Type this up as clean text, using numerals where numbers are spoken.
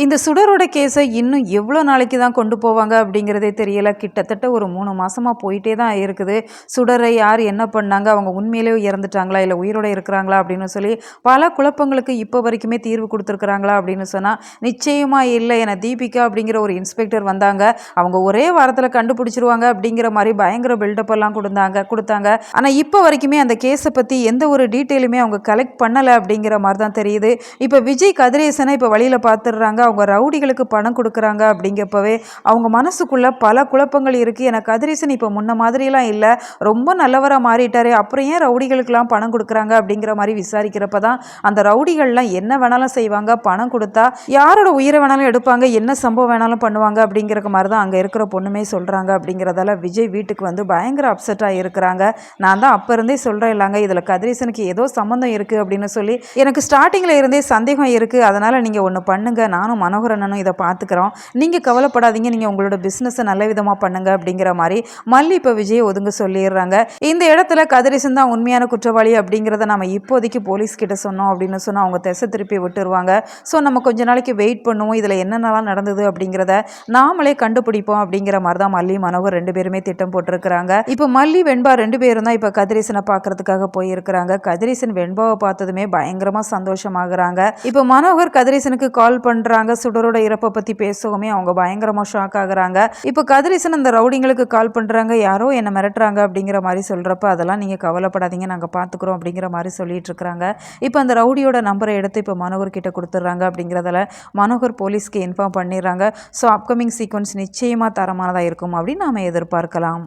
இந்த சுடரோட கேஸை இன்னும் எவ்வளோ நாளைக்கு தான் கொண்டு போவாங்க அப்படிங்கிறதே தெரியல. கிட்டத்தட்ட ஒரு 3 மாசமாக போயிட்டே தான் இருக்குது. சுடரை யார் என்ன பண்ணாங்க, அவங்க உண்மையிலேயே இறந்துட்டாங்களா இல்லை உயிரோட இருக்கிறாங்களா அப்படின்னு சொல்லி பல குழப்பங்களுக்கு இப்போ வரைக்குமே தீர்வு கொடுத்துருக்குறாங்களா அப்படின்னு சொன்னால் நிச்சயமாக இல்லை. என தீபிகா அப்படிங்கிற ஒரு இன்ஸ்பெக்டர் வந்தாங்க, அவங்க ஒரே வாரத்தில் கண்டுபிடிச்சிருவாங்க அப்படிங்கிற மாதிரி பயங்கர பில்டப் எல்லாம் கொடுத்தாங்க. ஆனால் இப்போ வரைக்குமே அந்த கேஸை பற்றி எந்த ஒரு டீட்டெயிலுமே அவங்க கலெக்ட் பண்ணலை அப்படிங்கிற மாதிரி தான் தெரியுது. இப்போ விஜய் கதிரேசனை இப்போ வழியில் பார்த்துடுறாங்க, அவங்க ரவுடிகளுக்கு பணம் கொடுக்குறாங்க. அப்படிங்கப்பவே அவங்க மனசுக்குள்ள பல குழப்பங்கள் இருக்குது. எனக்கு கதிரேசன் இப்போ முன்ன மாதிரியெல்லாம் இல்லை, ரொம்ப நல்லவராக மாறிட்டாரு, அப்புறம் ஏன் ரவுடிகளுக்கெல்லாம் பணம் கொடுக்குறாங்க அப்படிங்கிற மாதிரி விசாரிக்கிறப்ப தான் அந்த ரவுடிகள்லாம் என்ன வேணாலும் செய்வாங்க, பணம் கொடுத்தா யாரோட உயிரை வேணாலும் எடுப்பாங்க, என்ன சம்பவம் வேணாலும் பண்ணுவாங்க அப்படிங்கிற மாதிரி தான் அங்கே இருக்கிற பொண்ணுமே சொல்கிறாங்க. அப்படிங்கிறதால விஜய் வீட்டுக்கு வந்து பயங்கர அப்செட்டாக இருக்கிறாங்க. நான் தான் அப்போ இருந்தே சொல்கிறேன் இல்லைங்க, இதில் கதிரேசனுக்கு ஏதோ சம்மந்தம் இருக்குது அப்படின்னு சொல்லி எனக்கு ஸ்டார்டிங்கில் இருந்தே சந்தேகம் இருக்குது. அதனால் நீங்கள் ஒன்று பண்ணுங்கள், நானும் மனோகரனும் இதை பார்த்துக்கிறோம், நீங்கள் கவலைப்படாதீங்க, நீங்கள் உங்களோட பிஸ்னஸை நல்ல விதமாக பண்ணுங்க அப்படிங்கிற மாதிரி மல்லி இப்போ விஜய் ஒதுங்க சொல்லிடுறாங்க. இந்த இடத்துல கதிரேசன் தான் உண்மையான குற்றவாளி அப்படிங்கிறத நம்ம இப்போதைக்கு போலீஸ் கிட்ட சொன்னோம் அப்படின்னு சொன்னால் அவங்க திசை திருப்பி விட்டுருவாங்க. ஸோ நம்ம கொஞ்ச நாளைக்கு வெயிட் பண்ணுவோம், இதில் என்னென்னலாம் நடந்தது அப்படிங்கிறத நாமளே கண்டுபிடிப்போம் அப்படிங்கிற மாதிரி தான் மல்லி மனோகர் 2 பேருமே திட்டம் போட்டிருக்கிறாங்க. இப்போ மல்லி வெண்பா 2 பேரும் தான் இப்போ கதிரேசனை பார்க்கறதுக்காக போயிருக்கிறாங்க. கதிரேசன் வெண்பாவை பார்த்ததுமே பயங்கரமாக சந்தோஷமாகறாங்க. இப்போ மனோகர் கதிரேசனுக்கு கால் பண்ணுறாங்க, சுடரோட இறப்பை பற்றி பேசவுமே அவங்க பயங்கரமாக ஷாக் ஆகுறாங்க. இப்போ கதிரேசன் அந்த ரவுடிங்களுக்கு கால் பண்ணுறாங்க, யாரோ என்னை மிரட்டுறாங்க அப்படிங்கிற மாதிரி சொல்கிறப்ப அதெல்லாம் நீங்கள் கவலைப்படாதீங்க, நாங்கள் பார்த்துக்குறோம் அப்படிங்கிற மாதிரி சொல்லிட்டு இருக்கிறாங்க. இப்போ அந்த ரவுடியோட நம்பரை எடுத்து இப்போ மனோகர் கிட்ட கொடுத்துட்றாங்க. அப்படிங்கிறதால மனோகர் போலீஸ்க்கு இன்ஃபார்ம் பண்ணிடுறாங்க. ஸோ அப்கமிங் சீக்வன்ஸ் நிச்சயமாக தரமானதாக இருக்கும் அப்படின்னு நாம் எதிர்பார்க்கலாம்.